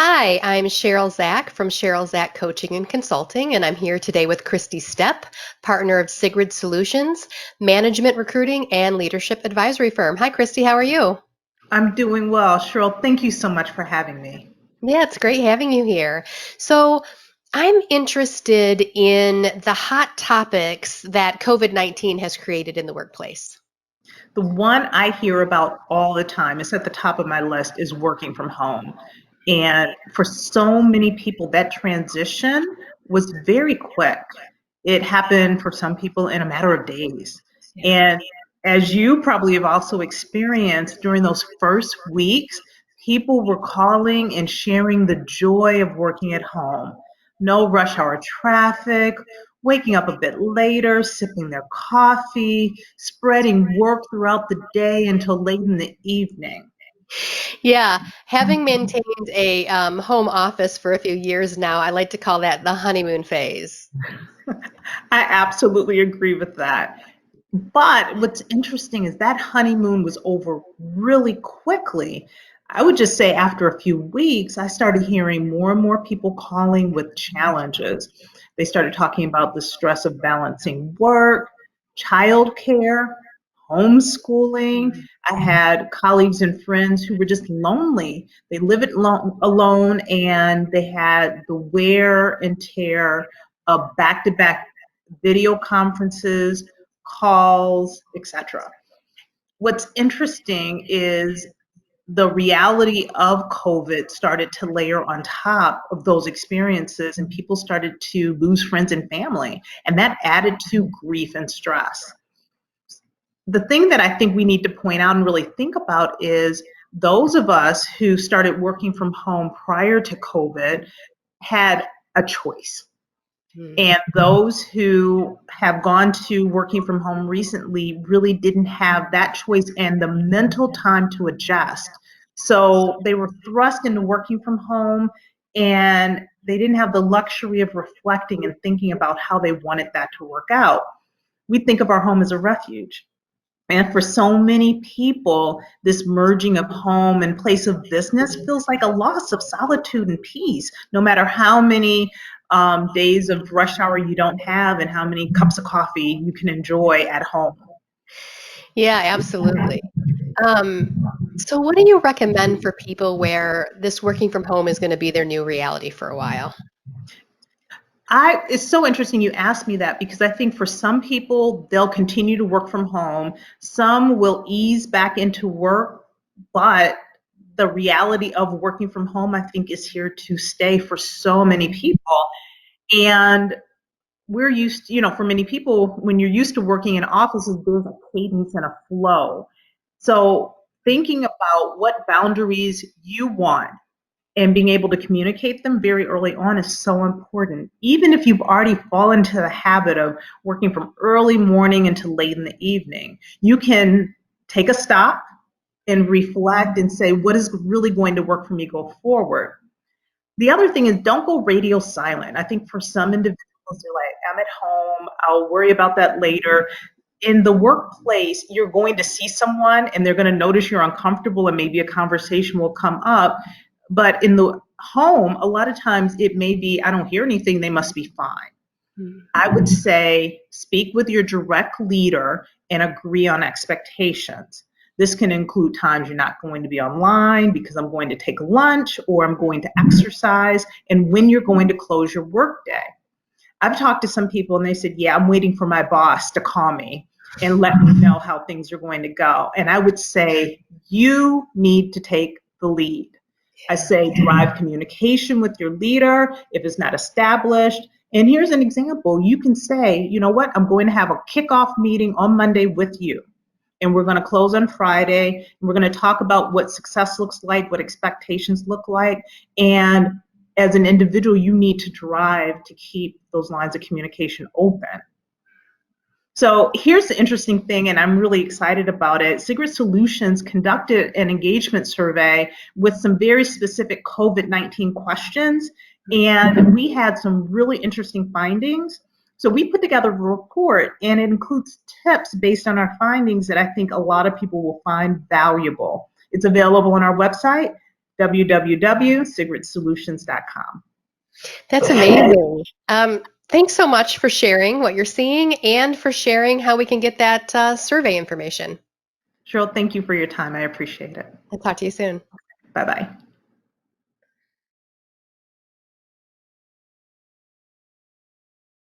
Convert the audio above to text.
Hi, I'm Cheryl Zach from Cheryl Zach Coaching and Consulting, and I'm here today with Christy Stepp, partner of Sigred Solutions, management recruiting and leadership advisory firm. Hi, Christy, how are you? I'm doing well. Cheryl, thank you so much for having me. Yeah, it's great having you here. So, I'm interested in the hot topics that COVID-19 has created in the workplace. The one I hear about all the time, it's at the top of my list, is working from home. And for so many people, that transition was very quick. It happened for some people in a matter of days. And as you probably have also experienced during those first weeks, people were calling and sharing the joy of working at home. No rush hour traffic, waking up a bit later, sipping their coffee, spreading work throughout the day until late in the evening. Yeah, having maintained a home office for a few years now, I like to call that the honeymoon phase. I absolutely agree with that. But what's interesting is that honeymoon was over really quickly. I would just say after a few weeks, I started hearing more and more people calling with challenges. They started talking about the stress of balancing work, childcare, homeschooling. I had colleagues and friends who were just lonely. They live alone and they had the wear and tear of back to back video conferences, calls, etc. What's interesting is the reality of COVID started to layer on top of those experiences, and people started to lose friends and family, and that added to grief and stress. The thing that I think we need to point out and really think about is those of us who started working from home prior to COVID had a choice. Hmm. And those who have gone to working from home recently really didn't have that choice and the mental time to adjust. So they were thrust into working from home and they didn't have the luxury of reflecting and thinking about how they wanted that to work out. We think of our home as a refuge. And for so many people, this merging of home and place of business feels like a loss of solitude and peace, no matter how many days of rush hour you don't have and how many cups of coffee you can enjoy at home. Yeah, absolutely. Um, so what do you recommend for people where this working from home is going to be their new reality for a while? It's so interesting you asked me that because I think for some people, they'll continue to work from home. Some will ease back into work, but the reality of working from home, I think, is here to stay for so many people. And we're used to, for many people, when you're used to working in offices, there's a cadence and a flow. So thinking about what boundaries you want and being able to communicate them very early on is so important. Even if you've already fallen into the habit of working from early morning until late in the evening, you can take a stop and reflect and say, what is really going to work for me go forward? The other thing is don't go radio silent. I think for some individuals, they're like, I'm at home, I'll worry about that later. In the workplace, you're going to see someone and they're going to notice you're uncomfortable and maybe a conversation will come up. But in the home, a lot of times it may be, I don't hear anything, they must be fine. Mm. I would say speak with your direct leader and agree on expectations. This can include times you're not going to be online because I'm going to take lunch or I'm going to exercise, and when you're going to close your workday. I've talked to some people and they said, yeah, I'm waiting for my boss to call me and let me know how things are going to go. And I would say, you need to take the lead. I say, drive communication with your leader if it's not established. And here's an example. You can say, you know what, I'm going to have a kickoff meeting on Monday with you. And we're going to close on Friday. And we're going to talk about what success looks like, what expectations look like. And as an individual, you need to drive to keep those lines of communication open. So here's the interesting thing, and I'm really excited about it. Sigrid Solutions conducted an engagement survey with some very specific COVID-19 questions, and we had some really interesting findings. So we put together a report, and it includes tips based on our findings that I think a lot of people will find valuable. It's available on our website, www.sigredsolutions.com. That's amazing. Thanks so much for sharing what you're seeing and for sharing how we can get that survey information. Cheryl, thank you for your time. I appreciate it. I'll talk to you soon. Bye-bye.